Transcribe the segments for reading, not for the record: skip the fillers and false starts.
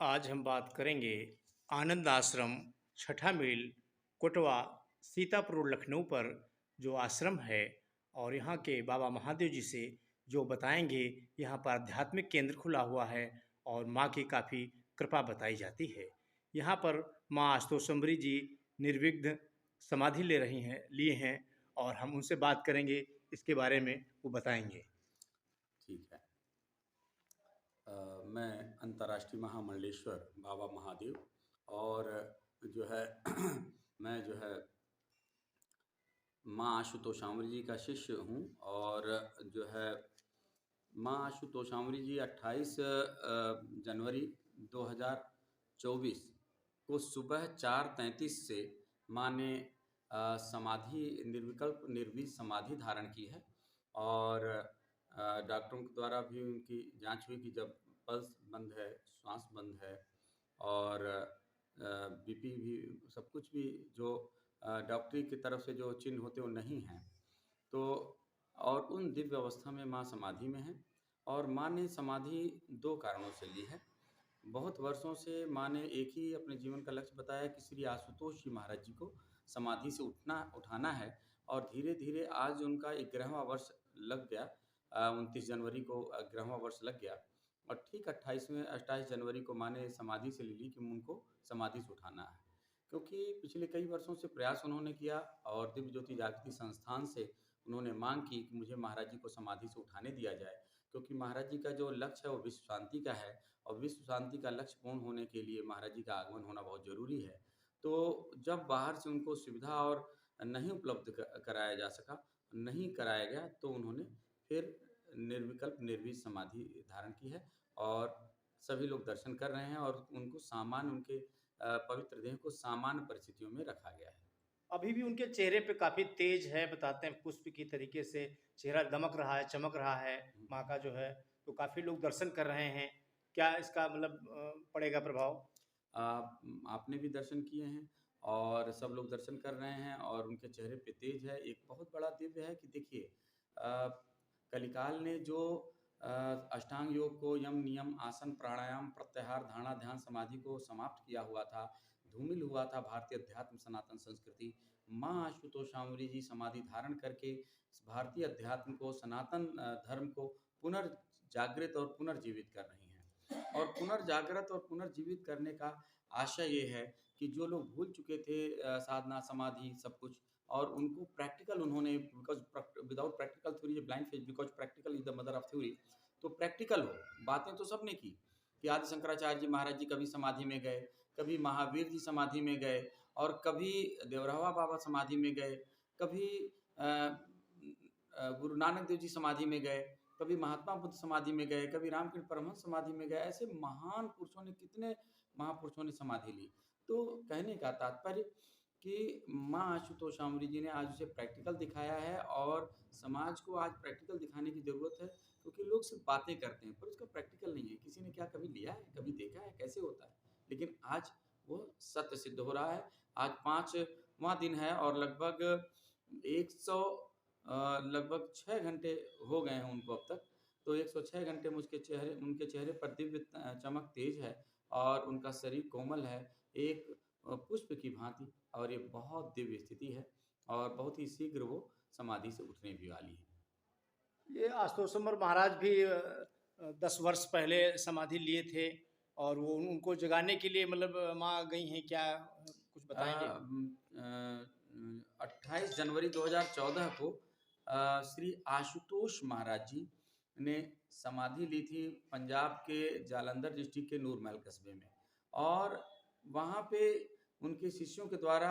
आज हम बात करेंगे आनंद आश्रम, छठा मील, कोटवा, सीतापुर रोड, लखनऊ पर जो आश्रम है और यहाँ के बाबा महादेव जी से जो बताएंगे। यहाँ पर आध्यात्मिक केंद्र खुला हुआ है और माँ की काफ़ी कृपा बताई जाती है। यहाँ पर माँ आस्तोषंबरी जी निर्विघ्न समाधि ले रही हैं लिए हैं और हम उनसे बात करेंगे, इसके बारे में वो बताएंगे। ठीक है। मैं अंतर्राष्ट्रीय महामंडलेश्वर बाबा महादेव और जो है मैं जो है माँ आशुतोषामरी जी का शिष्य हूँ। और जो है माँ आशुतोषामरी जी 28 जनवरी 2024 को सुबह 4:33 से माँ ने समाधि निर्विकल्प निर्भीक समाधि धारण की है। और डॉक्टरों के द्वारा भी उनकी जांच हुई कि जब पल्स बंद है, श्वास बंद है और बीपी भी, सब कुछ भी जो डॉक्टरी की तरफ से जो चिन्ह होते वो नहीं हैं। तो और उन दिव्य अवस्था में माँ समाधि में है। और माँ ने समाधि दो कारणों से ली है। बहुत वर्षों से माँ ने एक ही अपने जीवन का लक्ष्य बताया कि श्री आशुतोष जी महाराज जी को समाधि से उठाना है। और धीरे धीरे आज उनका 11वां वर्ष लग गया। 29 जनवरी को 11वां वर्ष लग गया। और ठीक 28 जनवरी को माँ ने समाधि से ले ली कि उनको समाधि से उठाना है। क्योंकि पिछले कई वर्षों से प्रयास उन्होंने किया और दिव्य ज्योति जागृति संस्थान से उन्होंने मांग की कि मुझे महाराज जी को समाधि से उठाने दिया जाए। क्योंकि महाराज जी का जो लक्ष्य है वो विश्व शांति का है और विश्व शांति का लक्ष्य पूर्ण होने के लिए महाराज जी का आगमन होना बहुत ज़रूरी है। तो जब बाहर से उनको सुविधा और नहीं उपलब्ध कराया जा सका, नहीं कराया गया, तो उन्होंने फिर निर्विकल्प निर्भीक समाधि धारण की है। और सभी लोग दर्शन कर रहे हैं और उनको सामान्य उनके पवित्र देह को सामान्य परिस्थितियों में रखा गया है। अभी भी उनके चेहरे पे काफ़ी तेज है, बताते हैं पुष्प की तरीके से चेहरा दमक रहा है, चमक रहा है माँ का जो है। तो काफ़ी लोग दर्शन कर रहे हैं। क्या इसका मतलब पड़ेगा प्रभाव? आपने भी दर्शन किए हैं और सब लोग दर्शन कर रहे हैं और उनके चेहरे पे तेज है। एक बहुत बड़ा दिव्य है कि देखिए, कलिकाल ने जो अष्टांग योग को यम नियम आसन प्राणायाम प्रत्याहार धारणा ध्यान समाधि को समाप्त किया हुआ था, धूमिल हुआ था भारतीय अध्यात्म सनातन संस्कृति। माँ आशुतोषामरी जी समाधि धारण करके इस भारतीय अध्यात्म को सनातन धर्म को पुनर्जागृत और पुनर्जीवित कर रही हैं। और पुनर्जागृत और पुनर्जीवित करने का आशय ये है कि जो लोग भूल चुके थे साधना समाधि सब कुछ, और उनको प्रैक्टिकल उन्होंने, because without practical theory blind faith, because practical is the mother of theory. तो प्रैक्टिकल हो। बातें तो सबने की कि आदि शंकराचार्य जी महाराज जी कभी समाधि में गए, कभी महावीर जी समाधि में गए, और कभी देवरहवा बाबा समाधि में गए, कभी गुरु नानक देव जी समाधि में गए, कभी महात्मा बुद्ध समाधि में गए, कभी रामकृष्ण परमहंस समाधि में गए। ऐसे महान पुरुषों ने, कितने महापुरुषों ने समाधि ली। तो कहने का तात्पर्य कि माँ आशुतोषामरी जी ने आज उसे प्रैक्टिकल दिखाया है और समाज को आज प्रैक्टिकल दिखाने की ज़रूरत है। क्योंकि लोग सिर्फ बातें करते हैं पर उसका प्रैक्टिकल नहीं है। किसी ने क्या कभी लिया है, कभी देखा है कैसे होता है? लेकिन आज वो सत्य सिद्ध हो रहा है। आज 5वां दिन है और लगभग 100 लगभग 6 घंटे हो गए हैं उनको अब तक। तो 106 घंटे उनके चेहरे पर दिव्य चमक तेज है और उनका शरीर कोमल है, एक पुष्प की भांति। और ये बहुत दिव्य स्थिति है और बहुत ही शीघ्र वो समाधि से उठने भी वाली है। ये आस्तोषमर महाराज भी 10 वर्ष पहले समाधि लिए थे और वो उनको जगाने के लिए मतलब माँ गई हैं क्या, कुछ बताएंगे? 28 जनवरी 2014 को श्री आशुतोष महाराज जी ने समाधि ली थी पंजाब के जालंधर डिस्ट्रिक्ट के नूरमहल कस्बे में। और वहाँ पे उनके शिष्यों के द्वारा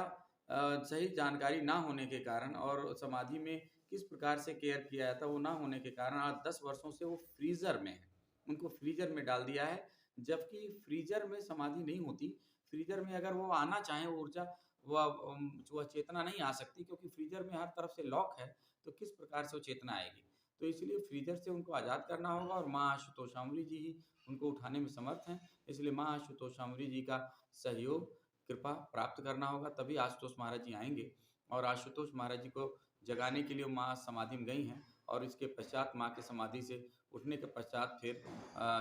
सही जानकारी ना होने के कारण और समाधि में किस प्रकार से केयर किया जाता है वो ना होने के कारण आज 10 वर्षों से वो फ्रीज़र में है। उनको फ्रीज़र में डाल दिया है, जबकि फ्रीज़र में समाधि नहीं होती। फ्रीज़र में अगर वो आना चाहें वो ऊर्जा, वह चेतना नहीं आ सकती, क्योंकि फ्रीज़र में हर तरफ से लॉक है। तो किस प्रकार से वो चेतना आएगी? तो इसलिए फ्रीज़र से उनको आज़ाद करना होगा और माँ आशुतोषामरी जी ही उनको उठाने में समर्थ हैं। इसलिए माँ आशुतोषामरी जी का सहयोग, कृपा प्राप्त करना होगा, तभी आशुतोष महाराज जी आएंगे। और आशुतोष महाराज जी को जगाने के लिए माँ समाधि में गई हैं और इसके पश्चात माँ की समाधि से उठने के पश्चात फिर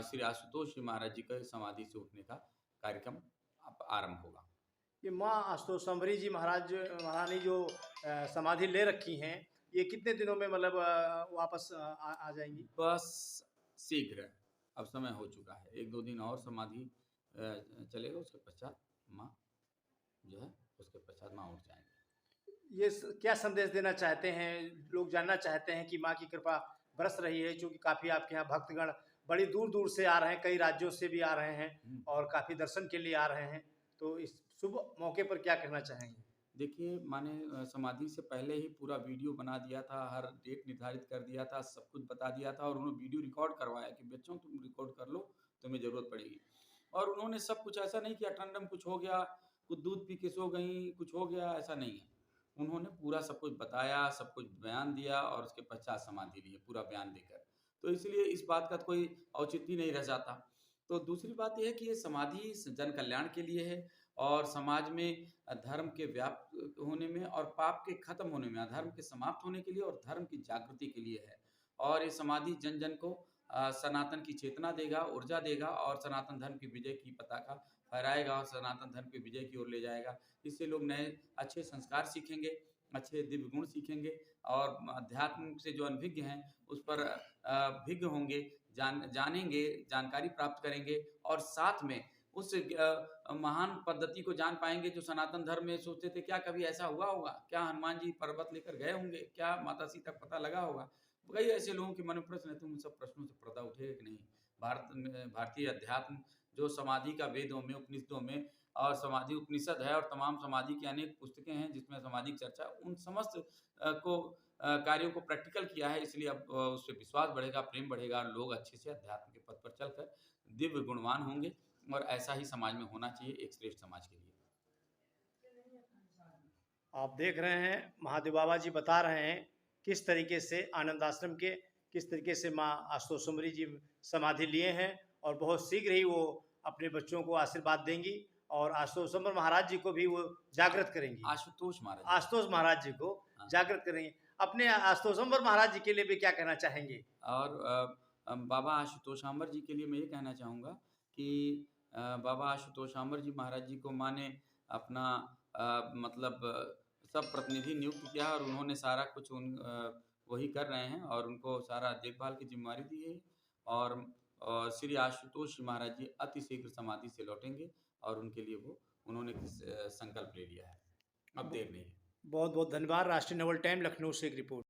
श्री आशुतोष जी महाराज जी के समाधि से उठने का कार्यक्रम अब आरंभ होगा। ये माँ आशुतोष समरी जी महाराज महारानी जो समाधि ले रखी हैं, ये कितने दिनों में मतलब वापस आ जाएंगी? बस शीघ्र, अब समय हो चुका है, 1-2 दिन और समाधि चलेगा, उसके पश्चात माँ जो है उसके पश्चात माँ उठ जाएंगे। ये क्या संदेश देना चाहते हैं? लोग जानना चाहते हैं कि माँ की कृपा बरस रही है, क्योंकि काफ़ी आपके यहाँ भक्तगण बड़ी दूर दूर से आ रहे हैं, कई राज्यों से भी आ रहे हैं और काफ़ी दर्शन के लिए आ रहे हैं, तो इस शुभ मौके पर क्या कहना चाहेंगे? देखिए, मैंने समाधि से पहले ही पूरा वीडियो बना दिया था, हर डेट निर्धारित कर दिया था, सब कुछ बता दिया था और उन्होंने वीडियो रिकॉर्ड करवाया कि बच्चों तुम रिकॉर्ड कर लो, तुम्हें ज़रूरत पड़ेगी। और उन्होंने सब कुछ ऐसा नहीं किया टंडम कुछ हो गया, कुछ दूध पी के सो गईं, कुछ हो गया, ऐसा नहीं है। उन्होंने पूरा सब कुछ बताया, सब कुछ बयान दिया और उसके पश्चात समाधि ली है, पूरा बयान देकर। तो इसलिए इस बात का कोई औचित्य नहीं रह जाता। तो दूसरी बात ये है कि ये समाधि जन कल्याण के लिए है और समाज में धर्म के व्याप्त होने में और पाप के खत्म होने में, अधर्म के समाप्त होने के लिए और धर्म की जागृति के लिए है। और ये समाधि जन जन को सनातन की चेतना देगा, ऊर्जा देगा और सनातन धर्म की विजय की पताका फहराएगा और सनातन धर्म की विजय की ओर ले जाएगा। इससे लोग नए अच्छे संस्कार सीखेंगे, अच्छे दिव्य गुण सीखेंगे और अध्यात्म से जो अनभिज्ञ हैं उस पर भिज्ञ होंगे, जानेंगे, जानकारी प्राप्त करेंगे और साथ में उस महान पद्धति को जान पाएँगे जो सनातन धर्म में सोचते थे, क्या कभी ऐसा हुआ होगा? क्या हनुमान जी पर्वत लेकर गए होंगे? क्या माता सीता को पता लगा होगा? कई ऐसे लोगों के मन में प्रश्न है, तो उन सब प्रश्नों से पर्दा उठेगा कि नहीं? भारत में भारतीय अध्यात्म जो समाधि का वेदों में, उपनिषदों में और समाधि उपनिषद है और तमाम समाधि की अनेक पुस्तकें हैं जिसमें समाधि की चर्चा उन समस्त कार्यों को प्रैक्टिकल किया है, इसलिए अब उस पे विश्वास बढ़ेगा, प्रेम बढ़ेगा और लोग अच्छे से अध्यात्म के पथ पर चलकर दिव्य गुणवान होंगे और ऐसा ही समाज में होना चाहिए एक श्रेष्ठ समाज के लिए। आप देख रहे हैं महादेव बाबा जी बता रहे हैं किस तरीके से आनंद आश्रम के किस तरीके से माँ आशुतोष समरी जी समाधि लिए हैं और बहुत शीघ्र ही वो अपने बच्चों को आशीर्वाद देंगी और आशुतोष समर महाराज जी को भी वो जागृत करेंगी। आशुतोष महाराज आशुतोष महाराज जी को जागृत करेंगे। अपने आशुतोष समर महाराज जी के लिए भी क्या कहना चाहेंगे? और बाबा आशुतोष अमर जी के लिए मैं ये कहना चाहूँगा कि बाबा आशुतोष अमर जी महाराज जी को माँ ने अपना मतलब सब प्रतिनिधि नियुक्त किया और उन्होंने सारा कुछ वही कर रहे हैं और उनको सारा देखभाल की जिम्मेदारी दी है और श्री आशुतोष महाराज जी अति शीघ्र समाधि से लौटेंगे और उनके लिए उन्होंने संकल्प ले लिया है, अब देर नहीं है। बहुत बहुत धन्यवाद। राष्ट्रीय नवल टाइम लखनऊ से एक रिपोर्ट।